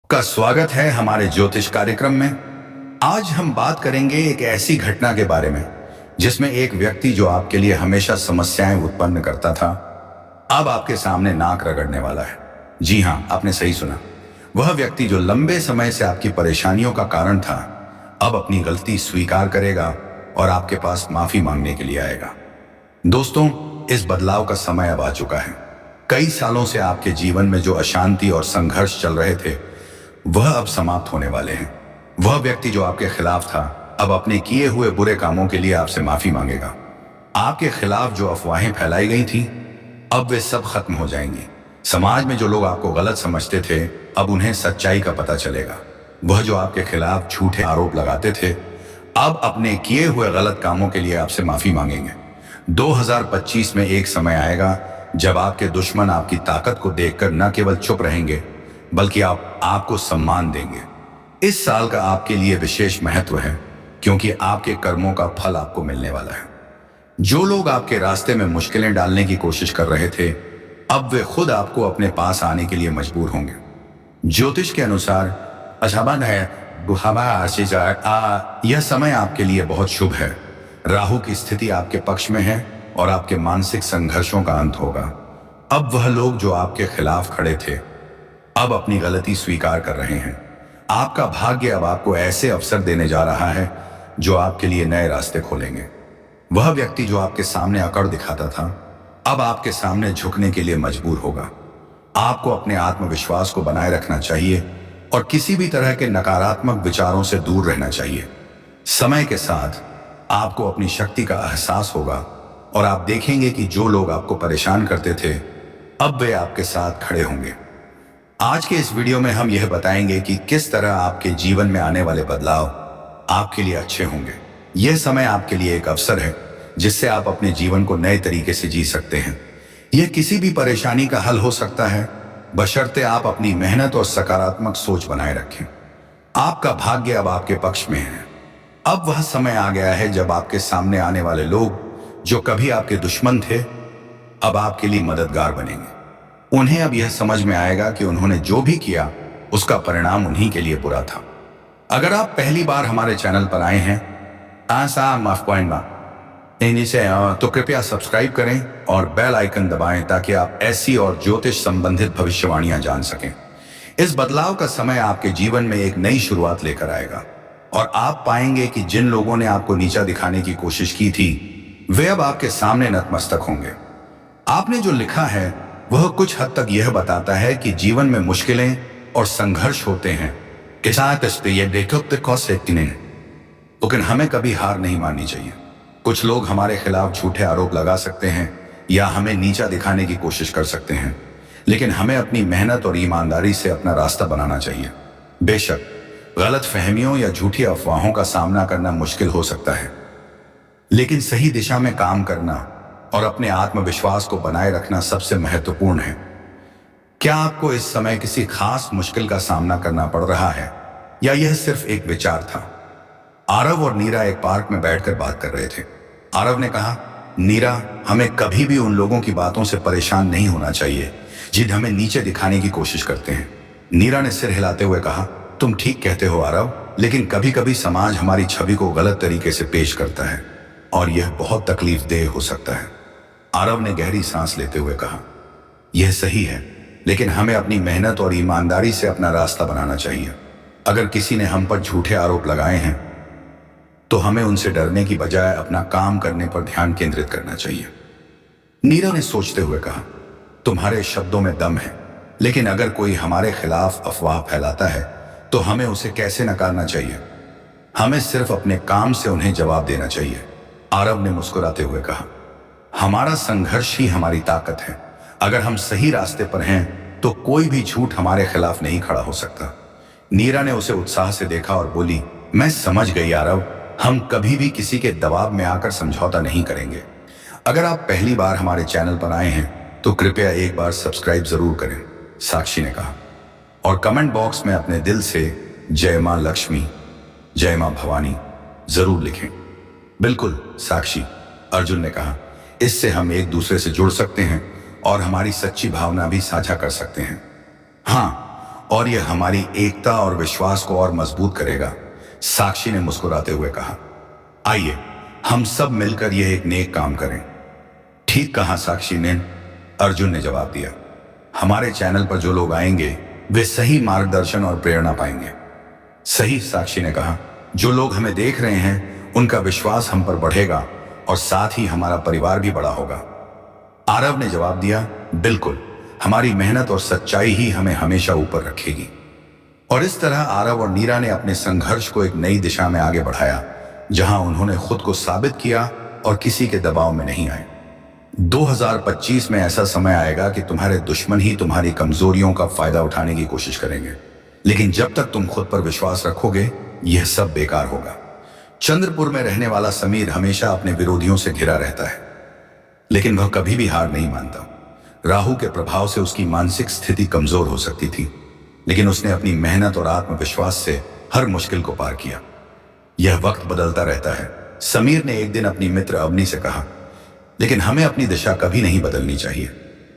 का स्वागत है हमारे ज्योतिष कार्यक्रम में। आज हम बात करेंगे एक ऐसी घटना के बारे में जिसमें एक व्यक्ति जो आपके लिए हमेशा समस्याएं उत्पन्न करता था, अब आपके सामने नाक रगड़ने वाला है। जी हां, आपने सही सुना। वह व्यक्ति जो लंबे समय से आपकी परेशानियों का कारण था, अब अपनी गलती स्वीकार करेगा और आपके पास माफी मांगने के लिए आएगा। दोस्तों, इस बदलाव का समय अब आ चुका है। कई सालों से आपके जीवन में जो अशांति और संघर्ष चल रहे थे, वह अब समाप्त होने वाले हैं। वह व्यक्ति जो आपके खिलाफ था, अब अपने किए हुए बुरे कामों के लिए आपसे माफी मांगेगा। आपके खिलाफ जो अफवाहें फैलाई गई थी, अब वे सब खत्म हो जाएंगी। समाज में जो लोग आपको गलत समझते थे, अब उन्हें सच्चाई का पता चलेगा। वह जो आपके खिलाफ झूठे आरोप लगाते थे, अब अपने किए हुए गलत कामों के लिए आपसे माफी मांगेंगे। 2025 में एक समय आएगा जब आपके दुश्मन आपकी ताकत को देखकर न केवल चुप रहेंगे, बल्कि आपको सम्मान देंगे। इस साल का आपके लिए विशेष महत्व है, क्योंकि आपके कर्मों का फल आपको मिलने वाला है। जो लोग आपके रास्ते में मुश्किलें डालने की कोशिश कर रहे थे, अब वे खुद आपको अपने पास आने के लिए मजबूर होंगे। ज्योतिष के अनुसार अशाबन है यह समय आपके लिए बहुत शुभ है। राहु की स्थिति आपके पक्ष में है और आपके मानसिक संघर्षों का अंत होगा। अब वह लोग जो आपके खिलाफ खड़े थे, अब अपनी गलती स्वीकार कर रहे हैं। आपका भाग्य अब आपको ऐसे अवसर देने जा रहा है जो आपके लिए नए रास्ते खोलेंगे। वह व्यक्ति जो आपके सामने अकड़ दिखाता था, अब आपके सामने झुकने के लिए मजबूर होगा। आपको अपने आत्मविश्वास को बनाए रखना चाहिए और किसी भी तरह के नकारात्मक विचारों से दूर रहना चाहिए। समय के साथ आपको अपनी शक्ति का एहसास होगा और आप देखेंगे कि जो लोग आपको परेशान करते थे, अब वे आपके साथ खड़े होंगे। आज के इस वीडियो में हम यह बताएंगे कि किस तरह आपके जीवन में आने वाले बदलाव आपके लिए अच्छे होंगे। यह समय आपके लिए एक अवसर है जिससे आप अपने जीवन को नए तरीके से जी सकते हैं। यह किसी भी परेशानी का हल हो सकता है, बशर्ते आप अपनी मेहनत और सकारात्मक सोच बनाए रखें। आपका भाग्य अब आपके पक्ष में है। अब वह समय आ गया है जब आपके सामने आने वाले लोग जो कभी आपके दुश्मन थे, अब आपके लिए मददगार बनेंगे। उन्हें अब यह समझ में आएगा कि उन्होंने जो भी किया, उसका परिणाम उन्हीं के लिए बुरा था। अगर आप पहली बार हमारे चैनल पर आए हैं तो कृपया सब्सक्राइब करें और बेल आइकन दबाएं ताकि आप ऐसी और ज्योतिष संबंधित भविष्यवाणियां जान सकें। इस बदलाव का समय आपके जीवन में एक नई शुरुआत लेकर आएगा और आप पाएंगे कि जिन लोगों ने आपको नीचा दिखाने की कोशिश की थी, वे अब आपके सामने नतमस्तक होंगे। आपने जो लिखा है वह कुछ हद तक यह बताता है कि जीवन में मुश्किलें और संघर्ष होते हैं, लेकिन हमें कभी हार नहीं माननी चाहिए। कुछ लोग हमारे खिलाफ झूठे आरोप लगा सकते हैं या हमें नीचा दिखाने की कोशिश कर सकते हैं, लेकिन हमें अपनी मेहनत और ईमानदारी से अपना रास्ता बनाना चाहिए। बेशक गलत फहमियों या झूठी अफवाहों का सामना करना मुश्किल हो सकता है, लेकिन सही दिशा में काम करना और अपने आत्मविश्वास को बनाए रखना सबसे महत्वपूर्ण है। क्या आपको इस समय किसी खास मुश्किल का सामना करना पड़ रहा है या यह सिर्फ एक विचार था? आरव और नीरा एक पार्क में बैठकर बात कर रहे थे। आरव ने कहा, नीरा, हमें कभी भी उन लोगों की बातों से परेशान नहीं होना चाहिए जिन्हें हमें नीचे दिखाने की कोशिश करते हैं। नीरा ने सिर हिलाते हुए कहा, तुम ठीक कहते हो आरव, लेकिन कभी कभी समाज हमारी छवि को गलत तरीके से पेश करता है और यह बहुत तकलीफदेह हो सकता है। आरव ने गहरी सांस लेते हुए कहा, यह सही है, लेकिन हमें अपनी मेहनत और ईमानदारी से अपना रास्ता बनाना चाहिए। अगर किसी ने हम पर झूठे आरोप लगाए हैं, तो हमें उनसे डरने की बजाय अपना काम करने पर ध्यान केंद्रित करना चाहिए। नीरा ने सोचते हुए कहा, तुम्हारे शब्दों में दम है, लेकिन अगर कोई हमारे खिलाफ अफवाह फैलाता है तो हमें उसे कैसे नकारना चाहिए? हमें सिर्फ अपने काम से उन्हें जवाब देना चाहिए। आरव ने मुस्कुराते हुए कहा, हमारा संघर्ष ही हमारी ताकत है। अगर हम सही रास्ते पर हैं तो कोई भी झूठ हमारे खिलाफ नहीं खड़ा हो सकता। नीरा ने उसे उत्साह से देखा और बोली, मैं समझ गई आरव, हम कभी भी किसी के दबाव में आकर समझौता नहीं करेंगे। अगर आप पहली बार हमारे चैनल पर आए हैं तो कृपया एक बार सब्सक्राइब जरूर करें, साक्षी ने कहा, और कमेंट बॉक्स में अपने दिल से जय मां लक्ष्मी, जय मां भवानी जरूर लिखें। बिल्कुल साक्षी, अर्जुन ने कहा, इससे हम एक दूसरे से जुड़ सकते हैं और हमारी सच्ची भावना भी साझा कर सकते हैं। हाँ, और यह हमारी एकता और विश्वास को और मजबूत करेगा। साक्षी ने मुस्कुराते हुए कहा, आइए हम सब मिलकर यह एक नेक काम करें। ठीक कहा साक्षी ने, अर्जुन ने जवाब दिया। हमारे चैनल पर जो लोग आएंगे वे सही मार्गदर्शन और प्रेरणा पाएंगे। सही, साक्षी ने कहा। जो लोग हमें देख रहे हैं उनका विश्वास हम पर बढ़ेगा और साथ ही हमारा परिवार भी बड़ा होगा। आरव ने जवाब दिया, बिल्कुल, हमारी मेहनत और सच्चाई ही हमें हमेशा ऊपर रखेगी। और इस तरह आरव और नीरा ने अपने संघर्ष को एक नई दिशा में आगे बढ़ाया, जहां उन्होंने खुद को साबित किया और किसी के दबाव में नहीं आए। 2025 में ऐसा समय आएगा कि तुम्हारे दुश्मन ही तुम्हारी कमजोरियों का फायदा उठाने की कोशिश करेंगे, लेकिन जब तक तुम खुद पर विश्वास रखोगे यह सब बेकार होगा। चंद्रपुर में रहने वाला समीर हमेशा अपने विरोधियों से घिरा रहता है, लेकिन वह कभी भी हार नहीं मानता। राहु के प्रभाव से उसकी मानसिक स्थिति कमजोर हो सकती थी, लेकिन उसने अपनी मेहनत और आत्मविश्वास से हर मुश्किल को पार किया। यह वक्त बदलता रहता है, समीर ने एक दिन अपनी मित्र अवनी से कहा, लेकिन हमें अपनी दिशा कभी नहीं बदलनी चाहिए।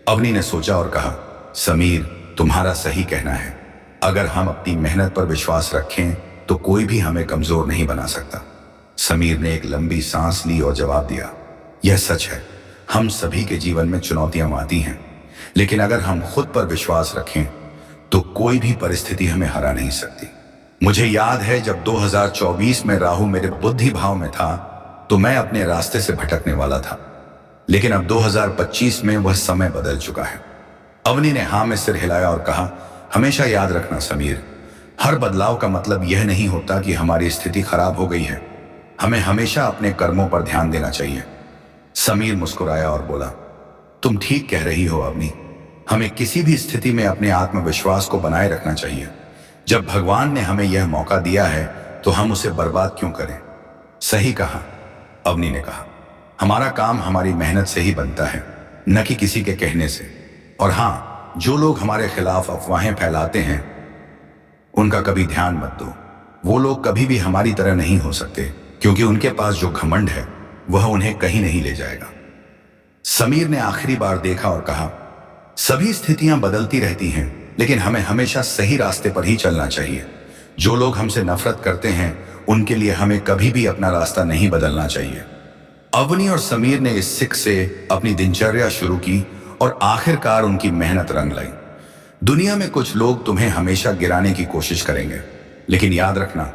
अवनी ने सोचा और कहा, समीर, तुम्हारा सही कहना है। अगर हम अपनी मेहनत पर विश्वास रखें तो कोई भी हमें कमजोर नहीं बना सकता। समीर ने एक लंबी सांस ली और जवाब दिया, यह सच है, हम सभी के जीवन में चुनौतियां आती हैं, लेकिन अगर हम खुद पर विश्वास रखें तो कोई भी परिस्थिति हमें हरा नहीं सकती। मुझे याद है जब 2024 में राहु मेरे बुद्धि भाव में था तो मैं अपने रास्ते से भटकने वाला था, लेकिन अब 2025 में वह समय बदल चुका है। अवनी ने हाँ में सिर हिलाया और कहा, हमेशा याद रखना समीर, हर बदलाव का मतलब यह नहीं होता कि हमारी स्थिति खराब हो गई है। हमें हमेशा अपने कर्मों पर ध्यान देना चाहिए। समीर मुस्कुराया और बोला, तुम ठीक कह रही हो अवनी, हमें किसी भी स्थिति में अपने आत्मविश्वास को बनाए रखना चाहिए। जब भगवान ने हमें यह मौका दिया है तो हम उसे बर्बाद क्यों करें। सही कहा, अवनी ने कहा। हमारा काम हमारी मेहनत से ही बनता है, न कि किसी के कहने से। और हाँ, जो लोग हमारे खिलाफ अफवाहें फैलाते हैं उनका कभी ध्यान मत दो। वो लोग कभी भी हमारी तरह नहीं हो सकते, क्योंकि उनके पास जो घमंड है वह उन्हें कहीं नहीं ले जाएगा। समीर ने आखिरी बार देखा और कहा, सभी स्थितियां बदलती रहती हैं, लेकिन हमें हमेशा सही रास्ते पर ही चलना चाहिए। जो लोग हमसे नफरत करते हैं उनके लिए हमें कभी भी अपना रास्ता नहीं बदलना चाहिए। अवनी और समीर ने इस सिक से अपनी दिनचर्या शुरू की और आखिरकार उनकी मेहनत रंग लाई। दुनिया में कुछ लोग तुम्हें हमेशा गिराने की कोशिश करेंगे, लेकिन याद रखना,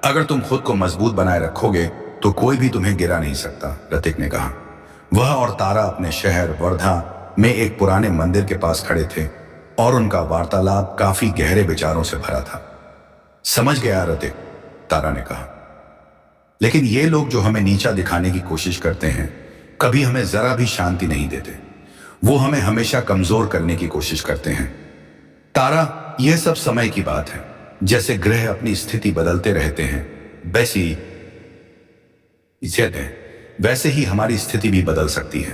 अगर तुम खुद को मजबूत बनाए रखोगे तो कोई भी तुम्हें गिरा नहीं सकता, ऋतिक ने कहा। वह और तारा अपने शहर वर्धा में एक पुराने मंदिर के पास खड़े थे और उनका वार्तालाप काफी गहरे विचारों से भरा था। समझ गया ऋतिक, तारा ने कहा, लेकिन ये लोग जो हमें नीचा दिखाने की कोशिश करते हैं कभी हमें जरा भी शांति नहीं देते। वो हमें हमेशा कमजोर करने की कोशिश करते हैं। तारा, यह सब समय की बात है। जैसे ग्रह अपनी स्थिति बदलते रहते हैं वैसे ही हमारी स्थिति भी बदल सकती है।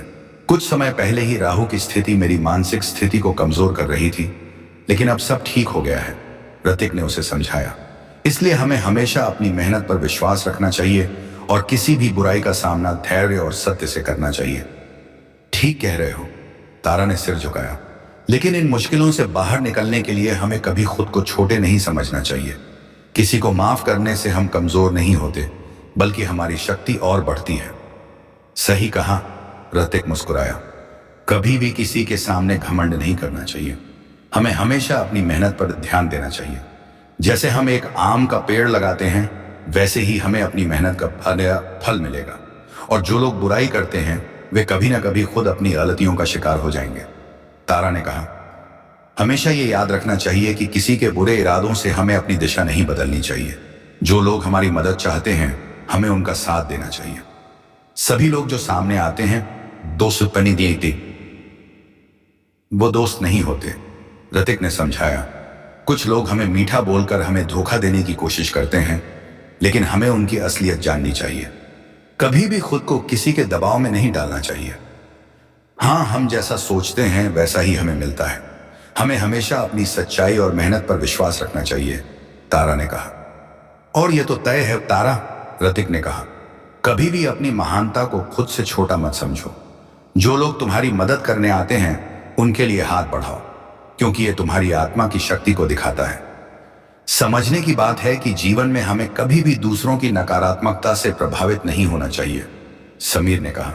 कुछ समय पहले ही राहु की स्थिति मेरी मानसिक स्थिति को कमजोर कर रही थी, लेकिन अब सब ठीक हो गया है, ऋतिक ने उसे समझाया। इसलिए हमें हमेशा अपनी मेहनत पर विश्वास रखना चाहिए और किसी भी बुराई का सामना धैर्य और सत्य से करना चाहिए। ठीक कह रहे हो, तारा ने सिर झुकाया, लेकिन इन मुश्किलों से बाहर निकलने के लिए हमें कभी खुद को छोटे नहीं समझना चाहिए। किसी को माफ करने से हम कमजोर नहीं होते, बल्कि हमारी शक्ति और बढ़ती है। सही कहा, ऋतिक मुस्कुराया। कभी भी किसी के सामने घमंड नहीं करना चाहिए। हमें हमेशा अपनी मेहनत पर ध्यान देना चाहिए। जैसे हम एक आम का पेड़ लगाते हैं, वैसे ही हमें अपनी मेहनत का फल मिलेगा। और जो लोग बुराई करते हैं वे कभी ना कभी खुद अपनी गलतियों का शिकार हो जाएंगे। तारा ने कहा, हमेशा ये याद रखना चाहिए कि किसी के बुरे इरादों से हमें अपनी दिशा नहीं बदलनी चाहिए। जो लोग हमारी मदद चाहते हैं हमें उनका साथ देना चाहिए। सभी लोग जो सामने आते हैं दोस्त बनी दी थी, वो दोस्त नहीं होते, ऋतिक ने समझाया। कुछ लोग हमें मीठा बोलकर हमें धोखा देने की कोशिश करते हैं, लेकिन हमें उनकी असलियत जाननी चाहिए। कभी भी खुद को किसी के दबाव में नहीं डालना चाहिए। हाँ, हम जैसा सोचते हैं वैसा ही हमें मिलता है। हमें हमेशा अपनी सच्चाई और मेहनत पर विश्वास रखना चाहिए, तारा ने कहा। और यह तो तय है तारा, ऋतिक ने कहा, कभी भी अपनी महानता को खुद से छोटा मत समझो। जो लोग तुम्हारी मदद करने आते हैं उनके लिए हाथ बढ़ाओ। क्योंकि यह तुम्हारी आत्मा की शक्ति को दिखाता है। समझने की बात है कि जीवन में हमें कभी भी दूसरों की नकारात्मकता से प्रभावित नहीं होना चाहिए। समीर ने कहा,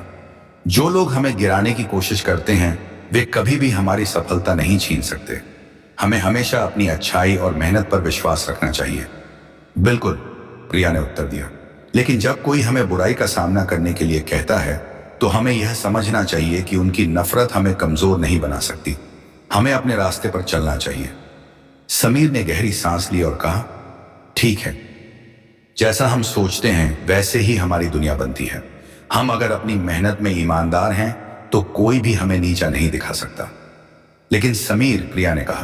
जो लोग हमें गिराने की कोशिश करते हैं वे कभी भी हमारी सफलता नहीं छीन सकते। हमें हमेशा अपनी अच्छाई और मेहनत पर विश्वास रखना चाहिए। बिल्कुल, प्रिया ने उत्तर दिया। लेकिन जब कोई हमें बुराई का सामना करने के लिए कहता है तो हमें यह समझना चाहिए कि उनकी नफरत हमें कमजोर नहीं बना सकती। हमें अपने रास्ते पर चलना चाहिए। समीर ने गहरी सांस ली और कहा, ठीक है, जैसा हम सोचते हैं वैसे ही हमारी दुनिया बनती है। हम अगर अपनी मेहनत में ईमानदार हैं तो कोई भी हमें नीचा नहीं दिखा सकता। लेकिन समीर, प्रिया ने कहा,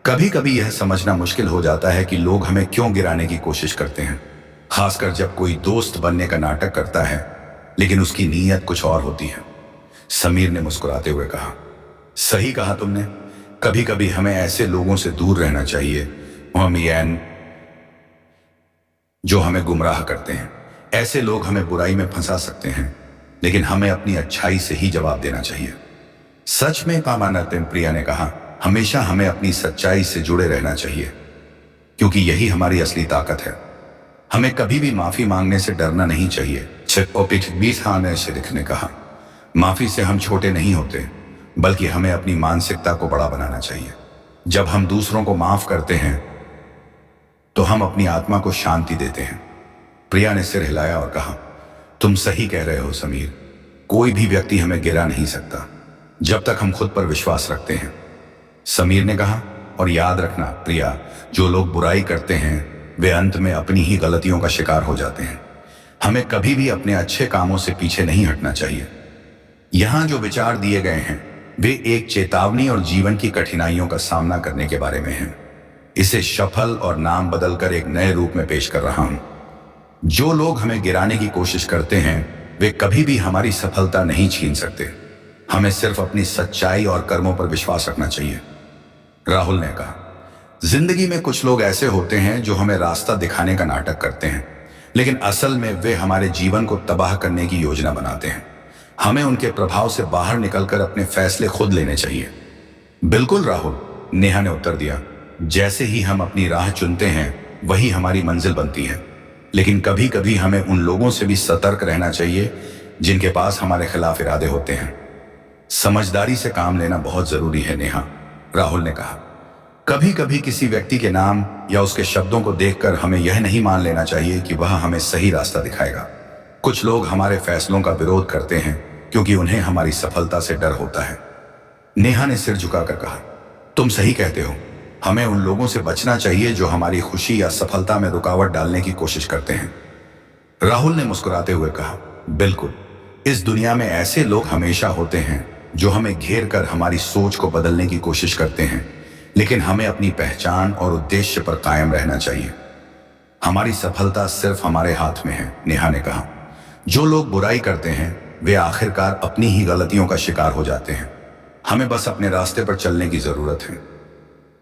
कभी कभी यह समझना मुश्किल हो जाता है कि लोग हमें क्यों गिराने की कोशिश करते हैं, खासकर जब कोई दोस्त बनने का नाटक करता है लेकिन उसकी नीयत कुछ और होती है। समीर ने मुस्कुराते हुए कहा, सही कहा तुमने। कभी कभी हमें ऐसे लोगों से दूर रहना चाहिए जो हमें गुमराह करते हैं। ऐसे लोग हमें बुराई में फंसा सकते हैं, लेकिन हमें अपनी अच्छाई से ही जवाब देना चाहिए। सच में पामानते, प्रिया ने कहा, हमेशा हमें अपनी सच्चाई से जुड़े रहना चाहिए, क्योंकि यही हमारी असली ताकत है। हमें कभी भी माफी मांगने से डरना नहीं चाहिए। शेख ने कहा, माफी से हम छोटे नहीं होते, बल्कि हमें अपनी मानसिकता को बड़ा बनाना चाहिए। जब हम दूसरों को माफ करते हैं तो हम अपनी आत्मा को शांति देते हैं। प्रिया ने सिर हिलाया और कहा, तुम सही कह रहे हो समीर। कोई भी व्यक्ति हमें गिरा नहीं सकता जब तक हम खुद पर विश्वास रखते हैं। समीर ने कहा, और याद रखना प्रिया, जो लोग बुराई करते हैं वे अंत में अपनी ही गलतियों का शिकार हो जाते हैं। हमें कभी भी अपने अच्छे कामों से पीछे नहीं हटना चाहिए। यहां जो विचार दिए गए हैं वे एक चेतावनी और जीवन की कठिनाइयों का सामना करने के बारे में हैं। इसे शफल और नाम बदलकर एक नए रूप में पेश कर रहा हूं। जो लोग हमें गिराने की कोशिश करते हैं वे कभी भी हमारी सफलता नहीं छीन सकते। हमें सिर्फ अपनी सच्चाई और कर्मों पर विश्वास रखना चाहिए। राहुल ने कहा, जिंदगी में कुछ लोग ऐसे होते हैं जो हमें रास्ता दिखाने का नाटक करते हैं, लेकिन असल में वे हमारे जीवन को तबाह करने की योजना बनाते हैं। हमें उनके प्रभाव से बाहर निकलकर अपने फैसले खुद लेने चाहिए। बिल्कुल राहुल, नेहा ने उत्तर दिया। जैसे ही हम अपनी राह चुनते हैं वही हमारी मंजिल बनती है। लेकिन कभी कभी हमें उन लोगों से भी सतर्क रहना चाहिए जिनके पास हमारे खिलाफ इरादे होते हैं। समझदारी से काम लेना बहुत जरूरी है नेहा, राहुल ने कहा। कभी कभी किसी व्यक्ति के नाम या उसके शब्दों को देखकर हमें यह नहीं मान लेना चाहिए कि वह हमें सही रास्ता दिखाएगा। कुछ लोग हमारे फैसलों का विरोध करते हैं क्योंकि उन्हें हमारी सफलता से डर होता है। नेहा ने सिर झुकाकर कहा, तुम सही कहते हो। हमें उन लोगों से बचना चाहिए जो हमारी खुशी या सफलता में रुकावट डालने की कोशिश करते हैं। राहुल ने मुस्कुराते हुए कहा, बिल्कुल, इस दुनिया में ऐसे लोग हमेशा होते हैं जो हमें घेर कर हमारी सोच को बदलने की कोशिश करते हैं, लेकिन हमें अपनी पहचान और उद्देश्य पर कायम रहना चाहिए। हमारी सफलता सिर्फ हमारे हाथ में है, नेहा ने कहा। जो लोग बुराई करते हैं वे आखिरकार अपनी ही गलतियों का शिकार हो जाते हैं। हमें बस अपने रास्ते पर चलने की जरूरत है।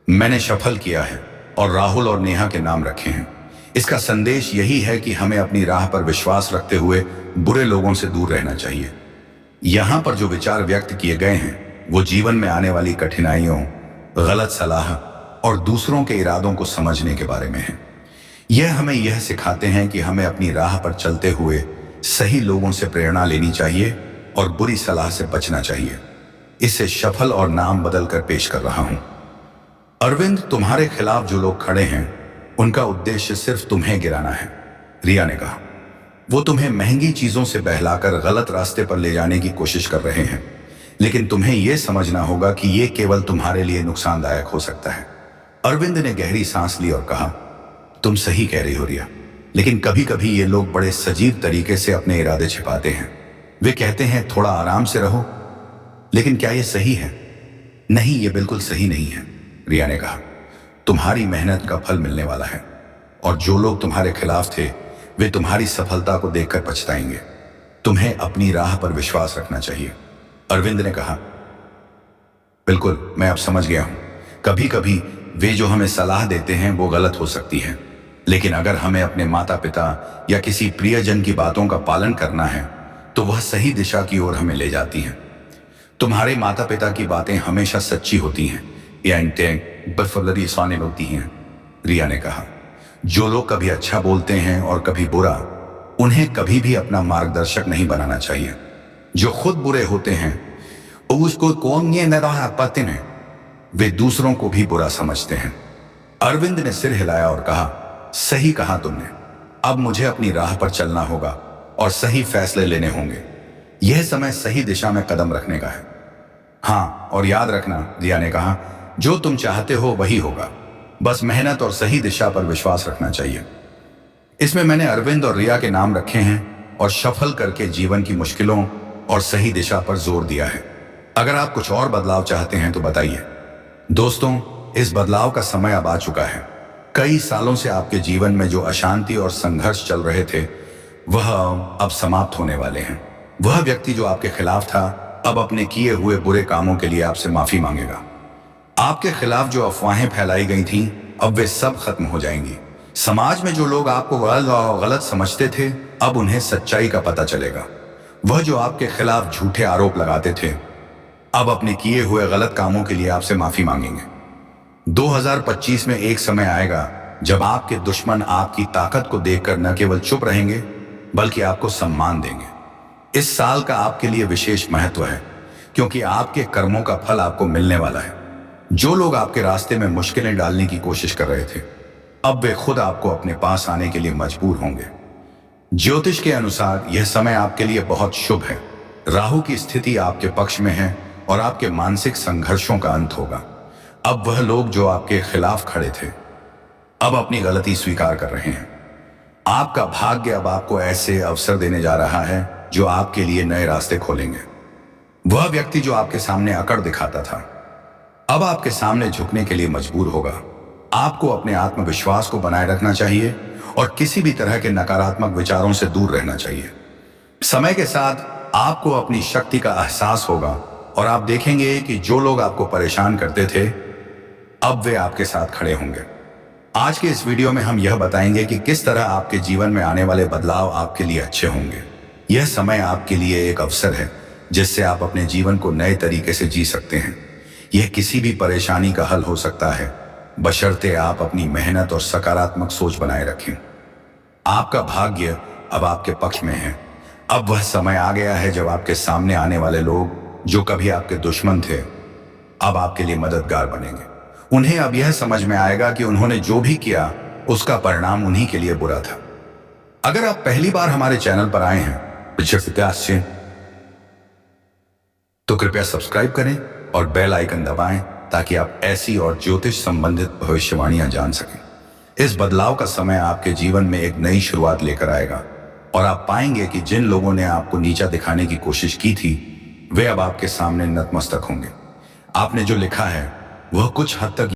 मैंने सफल किया है और राहुल और नेहा के नाम रखे हैं। इसका संदेश यही है कि हमें अपनी राह पर विश्वास रखते हुए बुरे लोगों से दूर रहना चाहिए। यहां पर जो विचार व्यक्त किए गए हैं वो जीवन में आने वाली कठिनाइयों, गलत सलाह और दूसरों के इरादों को समझने के बारे में है। यह हमें यह सिखाते हैं कि हमें अपनी राह पर चलते हुए सही लोगों से प्रेरणा लेनी चाहिए और बुरी सलाह से बचना चाहिए। इसे सफल और नाम बदलकर पेश कर रहा हूं। अरविंद, तुम्हारे खिलाफ जो लोग खड़े हैं उनका उद्देश्य सिर्फ तुम्हें गिराना है, रिया ने कहा। वो तुम्हें महंगी चीजों से बहलाकर गलत रास्ते पर ले जाने की कोशिश कर रहे हैं, लेकिन तुम्हें यह समझना होगा कि यह केवल तुम्हारे लिए नुकसानदायक हो सकता है। अरविंद ने गहरी सांस ली और कहा, तुम सही कह रही हो रिया, लेकिन कभी कभी ये लोग बड़े सजीव तरीके से अपने इरादे छिपाते हैं। वे कहते हैं थोड़ा आराम से रहो, लेकिन क्या यह सही है? नहीं, ये बिल्कुल सही नहीं है, रिया ने कहा। तुम्हारी मेहनत का फल मिलने वाला है और जो लोग तुम्हारे खिलाफ थे वे तुम्हारी सफलता को देखकर पछताएंगे। तुम्हें अपनी राह पर विश्वास रखना चाहिए, अरविंद ने कहा। बिल्कुल, मैं अब समझ गया हूं। कभी कभी वे जो हमें सलाह देते हैं वो गलत हो सकती है, लेकिन अगर हमें अपने माता पिता या किसी प्रियजन की बातों का पालन करना है तो वह सही दिशा की ओर हमें ले जाती हैं। तुम्हारे माता पिता की बातें हमेशा सच्ची होती हैं, या इंटें बफलरी साने होती हैं। रिया ने कहा, जो लोग कभी अच्छा बोलते हैं और कभी बुरा, उन्हें कभी भी अपना मार्गदर्शक नहीं बनाना चाहिए। जो खुद बुरे होते हैं उसको कौन ये न पाते हैं, वे दूसरों को भी बुरा समझते हैं। अरविंद ने सिर हिलाया और कहा, सही कहा तुमने। अब मुझे अपनी राह पर चलना होगा और सही फैसले लेने होंगे। यह समय सही दिशा में कदम रखने का है। हाँ, और याद रखना, रिया ने कहा, जो तुम चाहते हो वही होगा। बस मेहनत और सही दिशा पर विश्वास रखना चाहिए। इसमें मैंने अरविंद और रिया के नाम रखे हैं और शफल करके जीवन की मुश्किलों और सही दिशा पर जोर दिया है। अगर आप कुछ और बदलाव चाहते हैं तो बताइए। दोस्तों, इस बदलाव का समय अब आ चुका है। कई सालों से आपके जीवन में जो अशांति और संघर्ष चल रहे थे, वह अब समाप्त होने वाले हैं। वह व्यक्ति जो आपके खिलाफ था, अब अपने किए हुए बुरे कामों के लिए आपसे माफी मांगेगा। आपके खिलाफ जो अफवाहें फैलाई गई थीं, अब वे सब खत्म हो जाएंगी। समाज में जो लोग आपको गलत समझते थे, अब उन्हें सच्चाई का पता चलेगा। वह जो आपके खिलाफ झूठे आरोप लगाते थे, अब अपने किए हुए गलत कामों के लिए आपसे माफी मांगेंगे। 2025 में एक समय आएगा जब आपके दुश्मन आपकी ताकत को देखकर न केवल चुप रहेंगे, बल्कि आपको सम्मान देंगे। इस साल का आपके लिए विशेष महत्व है, क्योंकि आपके कर्मों का फल आपको मिलने वाला है। जो लोग आपके रास्ते में मुश्किलें डालने की कोशिश कर रहे थे, अब वे खुद आपको अपने पास आने के लिए मजबूर होंगे। ज्योतिष के अनुसार यह समय आपके लिए बहुत शुभ है। राहु की स्थिति आपके पक्ष में है और आपके मानसिक संघर्षों का अंत होगा। अब वह लोग जो आपके खिलाफ खड़े थे, अब अपनी गलती स्वीकार कर रहे हैं। आपका भाग्य अब आपको ऐसे अवसर देने जा रहा है जो आपके लिए नए रास्ते खोलेंगे। वह व्यक्ति जो आपके सामने अकड़ दिखाता था, अब आपके सामने झुकने के लिए मजबूर होगा। आपको अपने आत्मविश्वास को बनाए रखना चाहिए और किसी भी तरह के नकारात्मक विचारों से दूर रहना चाहिए। समय के साथ आपको अपनी शक्ति का एहसास होगा और आप देखेंगे कि जो लोग आपको परेशान करते थे, अब वे आपके साथ खड़े होंगे। आज के इस वीडियो में हम यह बताएंगे कि किस तरह आपके जीवन में आने वाले बदलाव आपके लिए अच्छे होंगे। यह समय आपके लिए एक अवसर है जिससे आप अपने जीवन को नए तरीके से जी सकते हैं। यह किसी भी परेशानी का हल हो सकता है, बशर्ते आप अपनी मेहनत और सकारात्मक सोच बनाए रखें। आपका भाग्य अब आपके पक्ष में है। अब वह समय आ गया है जब आपके सामने आने वाले लोग जो कभी आपके दुश्मन थे, अब आपके लिए मददगार बनेंगे। उन्हें अब यह समझ में आएगा कि उन्होंने जो भी किया उसका परिणाम उन्हीं के लिए बुरा था। अगर आप पहली बार हमारे चैनल पर आए हैं तो कृपया सब्सक्राइब करें और बेल आइकन दबाएं ताकि आप ऐसी और ज्योतिष संबंधित भविष्यवाणियां जान सकें। इस बदलाव का समय आपके जीवन में एक नई शुरुआत लेकर आएगा और आप पाएंगे कि जिन लोगों ने आपको नीचा दिखाने की कोशिश की थी, वे अब आपके सामने नतमस्तक होंगे। आपने जो लिखा है वह कुछ हद तक